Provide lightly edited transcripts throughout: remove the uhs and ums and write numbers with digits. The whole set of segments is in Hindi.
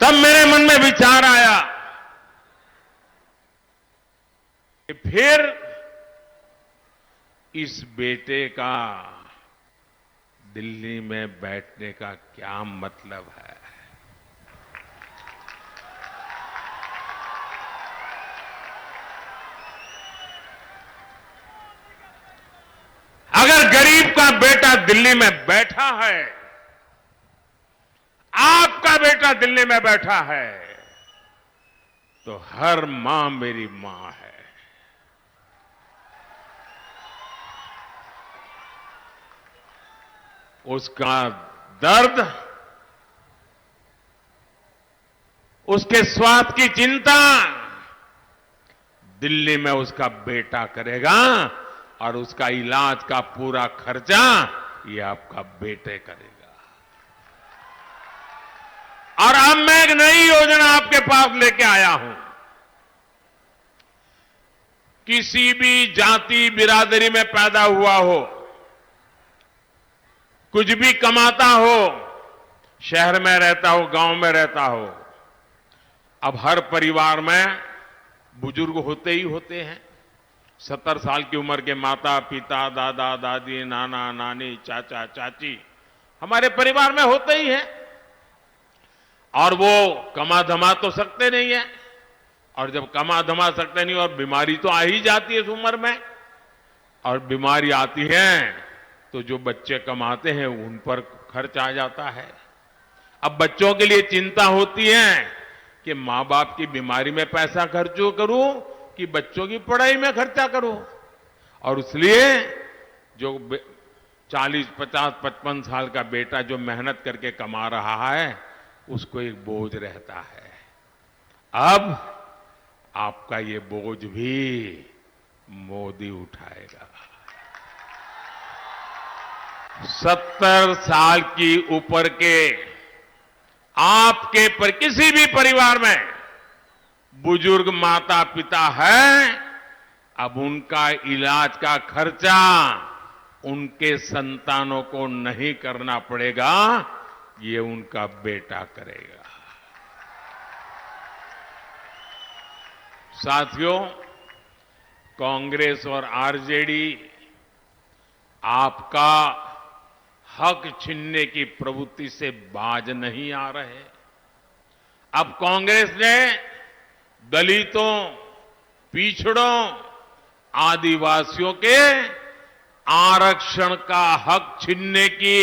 तब मेरे मन में विचार आया कि फिर इस बेटे का दिल्ली में बैठने का क्या मतलब है। अगर गरीब का बेटा दिल्ली में बैठा है, आपका बेटा दिल्ली में बैठा है, तो हर मां मेरी मां है। उसका दर्द, उसके स्वास्थ्य की चिंता दिल्ली में उसका बेटा करेगा और उसका इलाज का पूरा खर्चा ये आपका बेटे करेगा। और अब मैं एक नई योजना आपके पास लेके आया हूं। किसी भी जाति बिरादरी में पैदा हुआ हो, कुछ भी कमाता हो, शहर में रहता हो, गांव में रहता हो, अब हर परिवार में बुजुर्ग होते ही होते हैं। 70 साल की उम्र के माता पिता, दादा दादी, नाना नानी, चाचा चाची हमारे परिवार में होते ही हैं। और वो कमा धमा तो सकते नहीं है, और जब कमा धमा सकते नहीं और बीमारी तो आ ही जाती है इस उम्र में, और बीमारी आती है तो जो बच्चे कमाते हैं उन पर खर्च आ जाता है। अब बच्चों के लिए चिंता होती है कि मां बाप की बीमारी में पैसा खर्च करूं कि बच्चों की पढ़ाई में खर्चा करूं। और इसलिए जो 40, 50, 55 साल का बेटा जो मेहनत करके कमा रहा है उसको एक बोझ रहता है। अब आपका ये बोझ भी मोदी उठाएगा। 70 साल की ऊपर के आपके पर किसी भी परिवार में बुजुर्ग माता पिता है, अब उनका इलाज का खर्चा उनके संतानों को नहीं करना पड़ेगा, ये उनका बेटा करेगा। साथियों, कांग्रेस और आरजेडी आपका हक छीनने की प्रवृत्ति से बाज नहीं आ रहे। अब कांग्रेस ने दलितों, पिछड़ों, आदिवासियों के आरक्षण का हक छीनने की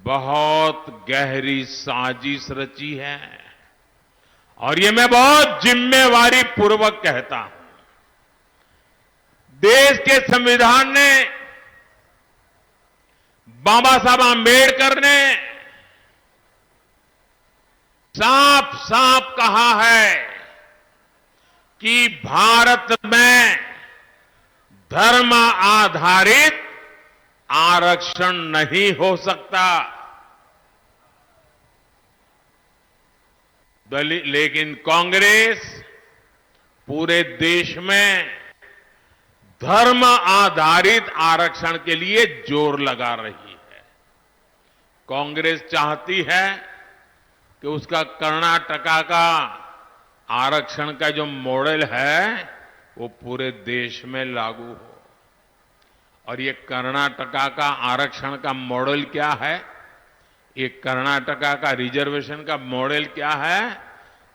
बहुत गहरी साजिश रची है। और ये मैं बहुत जिम्मेवारी पूर्वक कहता हूं। देश के संविधान ने, बाबा साहब आंबेडकर ने साफ साफ कहा है कि भारत में धर्म आधारित आरक्षण नहीं हो सकता। लेकिन कांग्रेस पूरे देश में धर्म आधारित आरक्षण के लिए जोर लगा रही है। कांग्रेस चाहती है कि उसका कर्नाटका का आरक्षण का जो मॉडल है वो पूरे देश में लागू हो। और ये कर्नाटका का आरक्षण का मॉडल क्या है, ये कर्नाटका का रिजर्वेशन का मॉडल क्या है,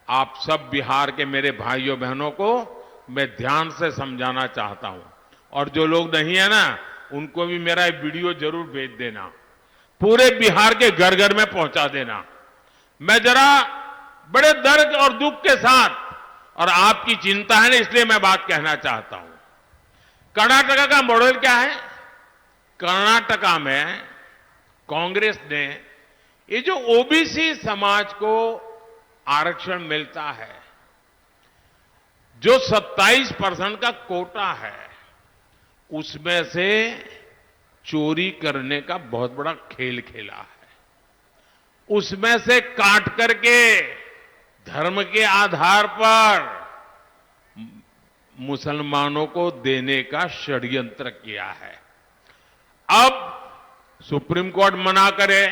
आप सब बिहार के मेरे भाइयों बहनों को मैं ध्यान से समझाना चाहता हूं। और जो लोग नहीं है ना, उनको भी मेरा वीडियो जरूर भेज देना, पूरे बिहार के घर घर में पहुंचा देना। मैं जरा बड़े दर्द और दुख के साथ, और आपकी चिंता है ना इसलिए मैं बात कहना चाहता हूं। कर्नाटका का मॉडल क्या है? कर्नाटका में कांग्रेस ने ये जो ओबीसी समाज को आरक्षण मिलता है, जो 27% का कोटा है, उसमें से चोरी करने का बहुत बड़ा खेल खेला है। उसमें से काट करके धर्म के आधार पर मुसलमानों को देने का षड्यंत्र किया है। अब सुप्रीम कोर्ट मना करे,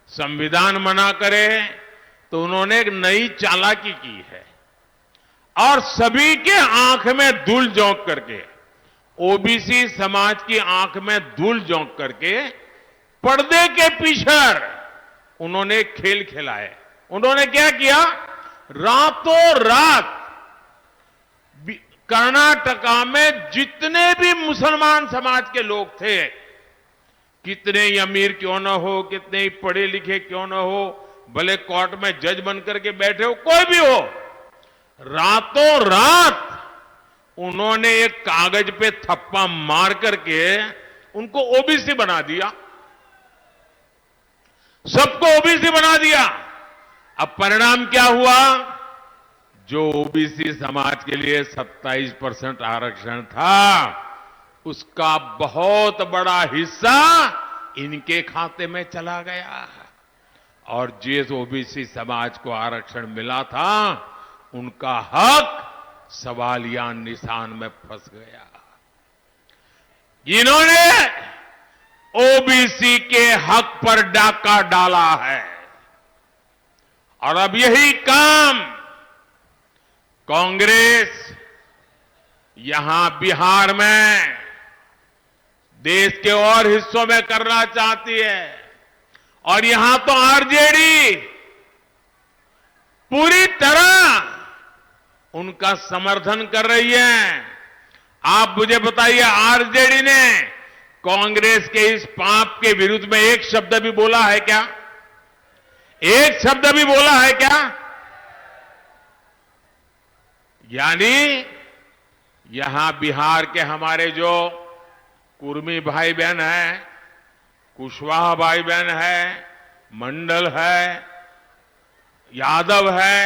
संविधान मना करे, तो उन्होंने एक नई चालाकी की है और सभी के आंख में धूल झोंक करके, ओबीसी समाज की आंख में धूल झोंक करके पर्दे के पीछे उन्होंने खेल खिलाए। उन्होंने क्या किया, रातों रात कर्नाटका में जितने भी मुसलमान समाज के लोग थे, कितने ही अमीर क्यों न हो, कितने ही पढ़े लिखे क्यों न हो, भले कोर्ट में जज बनकर के बैठे हो, कोई भी हो, रातों रात उन्होंने एक कागज पे थप्पा मार करके उनको ओबीसी बना दिया, सबको ओबीसी बना दिया। अब परिणाम क्या हुआ, जो ओबीसी समाज के लिए 27% आरक्षण था, उसका बहुत बड़ा हिस्सा इनके खाते में चला गया और जिस ओबीसी समाज को आरक्षण मिला था, उनका हक सवालिया निशान में फंस गया। इन्होंने ओबीसी के हक पर डाका डाला है और अब यही काम कांग्रेस यहां बिहार में, देश के और हिस्सों में करना चाहती है और यहां तो आरजेडी पूरी तरह उनका समर्थन कर रही है। आप मुझे बताइए, आरजेडी ने कांग्रेस के इस पाप के विरुद्ध में एक शब्द भी बोला है क्या? एक शब्द भी बोला है क्या? यानी यहां बिहार के हमारे जो कुर्मी भाई बहन है, कुशवाहा भाई बहन है, मंडल है, यादव है,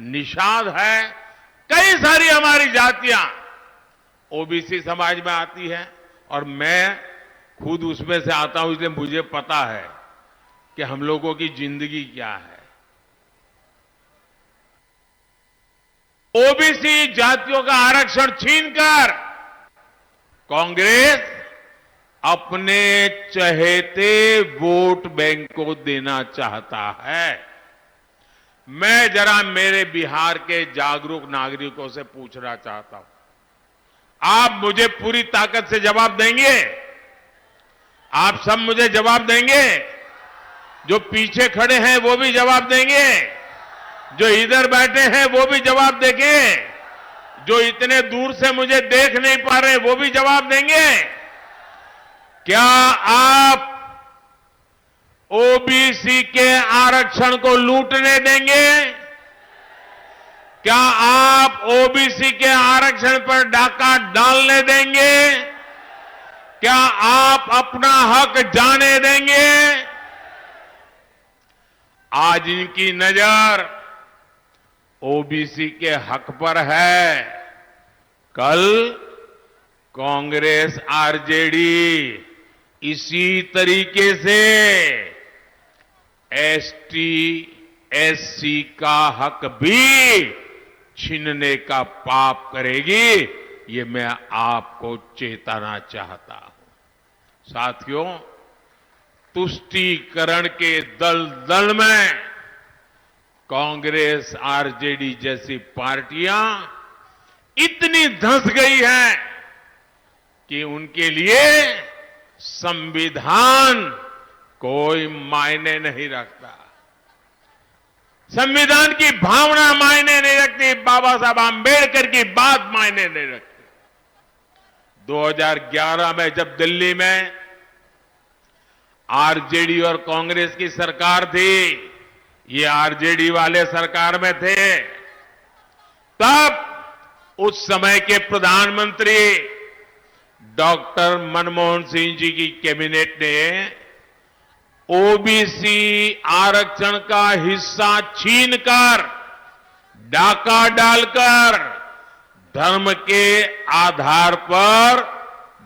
निषाद है, कई सारी हमारी जातियां ओबीसी समाज में आती है और मैं खुद उसमें से आता हूं, इसलिए मुझे पता है कि हम लोगों की जिंदगी क्या है। ओबीसी जातियों का आरक्षण छीनकर कांग्रेस अपने चहेते वोट बैंक को देना चाहता है। मैं जरा मेरे बिहार के जागरूक नागरिकों से पूछना चाहता हूं, आप मुझे पूरी ताकत से जवाब देंगे? आप सब मुझे जवाब देंगे? जो पीछे खड़े हैं वो भी जवाब देंगे, जो इधर बैठे हैं वो भी जवाब देंगे, जो इतने दूर से मुझे देख नहीं पा रहे वो भी जवाब देंगे। क्या आप ओबीसी के आरक्षण को लूटने देंगे? क्या आप ओबीसी के आरक्षण पर डाका डालने देंगे? क्या आप अपना हक जाने देंगे? आज इनकी नजर ओबीसी के हक पर है, कल कांग्रेस आरजेडी इसी तरीके से एसटी एससी का हक भी छीनने का पाप करेगी, ये मैं आपको चेताना चाहता हूं। साथियों, तुष्टीकरण के दलदल में कांग्रेस आरजेडी जैसी पार्टियां इतनी धंस गई हैं कि उनके लिए संविधान कोई मायने नहीं रखता, संविधान की भावना मायने नहीं रखती, बाबा साहब आंबेडकर की बात मायने नहीं रखती। 2011 में जब दिल्ली में आरजेडी और कांग्रेस की सरकार थी, ये आरजेडी वाले सरकार में थे, तब उस समय के प्रधानमंत्री डॉक्टर मनमोहन सिंह जी की कैबिनेट ने ओबीसी आरक्षण का हिस्सा छीनकर, डाका डालकर धर्म के आधार पर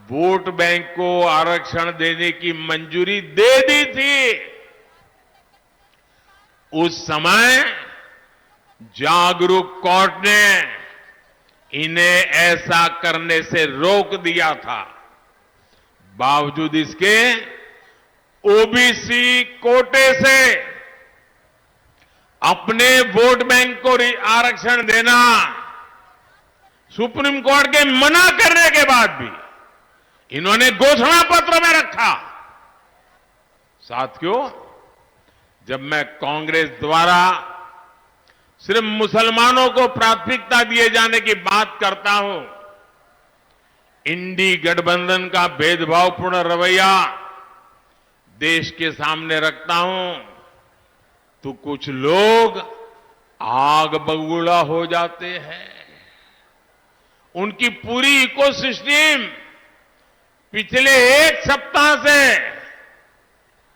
वोट बैंक को आरक्षण देने की मंजूरी दे दी थी। उस समय जागरूक कोर्ट ने इन्हें ऐसा करने से रोक दिया था। बावजूद इसके ओबीसी कोटे से अपने वोट बैंक को आरक्षण देना, सुप्रीम कोर्ट के मना करने के बाद भी इन्होंने घोषणा पत्र में रखा। साथियों, जब मैं कांग्रेस द्वारा सिर्फ मुसलमानों को प्राथमिकता दिए जाने की बात करता हूं, इंडी गठबंधन का भेदभावपूर्ण रवैया देश के सामने रखता हूं, तो कुछ लोग आग बबूला हो जाते हैं। उनकी पूरी इकोसिस्टम पिछले एक सप्ताह से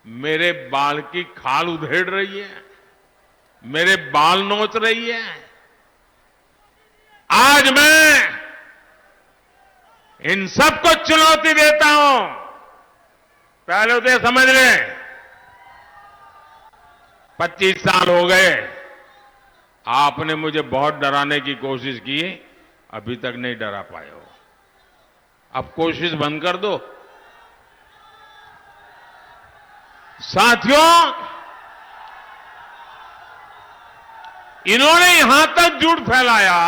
मेरे बाल की खाल उधेड़ रही है, मेरे बाल नोच रही है। आज मैं इन सबको चुनौती देता हूं। पहले तो समझ लें, 25 साल हो गए, आपने मुझे बहुत डराने की कोशिश की, अभी तक नहीं डरा पाए हो। अब कोशिश बंद कर दो। साथियों, इन्होंने यहां तक झूठ फैलाया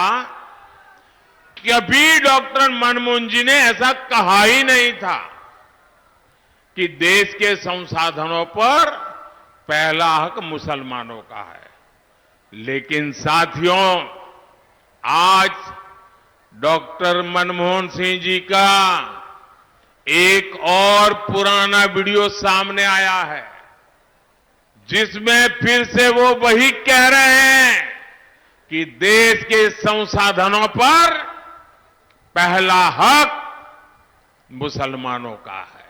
कि अभी डॉक्टर मनमोहन जी ने ऐसा कहा ही नहीं था कि देश के संसाधनों पर पहला हक मुसलमानों का है। लेकिन साथियों, आज डॉक्टर मनमोहन सिंह जी का एक और पुराना वीडियो सामने आया है, जिसमें फिर से वो वही कह रहे हैं कि देश के संसाधनों पर पहला हक मुसलमानों का है।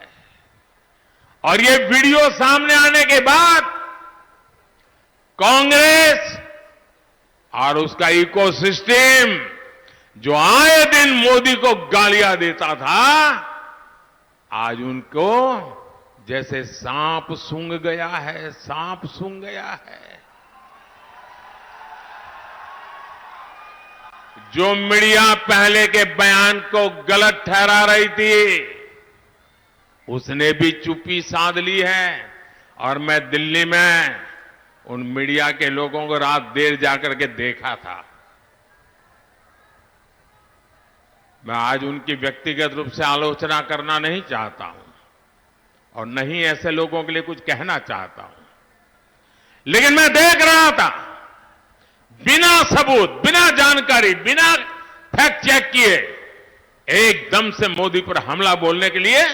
और ये वीडियो सामने आने के बाद कांग्रेस और उसका इकोसिस्टम, जो आए दिन मोदी को गालियां देता था, आज उनको जैसे सांप सूंघ गया है, सांप सूंघ गया है। जो मीडिया पहले के बयान को गलत ठहरा रही थी, उसने भी चुप्पी साध ली है। और मैं दिल्ली में उन मीडिया के लोगों को रात देर जाकर के देखा था। मैं आज उनकी व्यक्तिगत रूप से आलोचना करना नहीं चाहता हूं और नहीं ऐसे लोगों के लिए कुछ कहना चाहता हूं, लेकिन मैं देख रहा था, बिना सबूत, बिना जानकारी, बिना फैक्ट चेक किए एकदम से मोदी पर हमला बोलने के लिए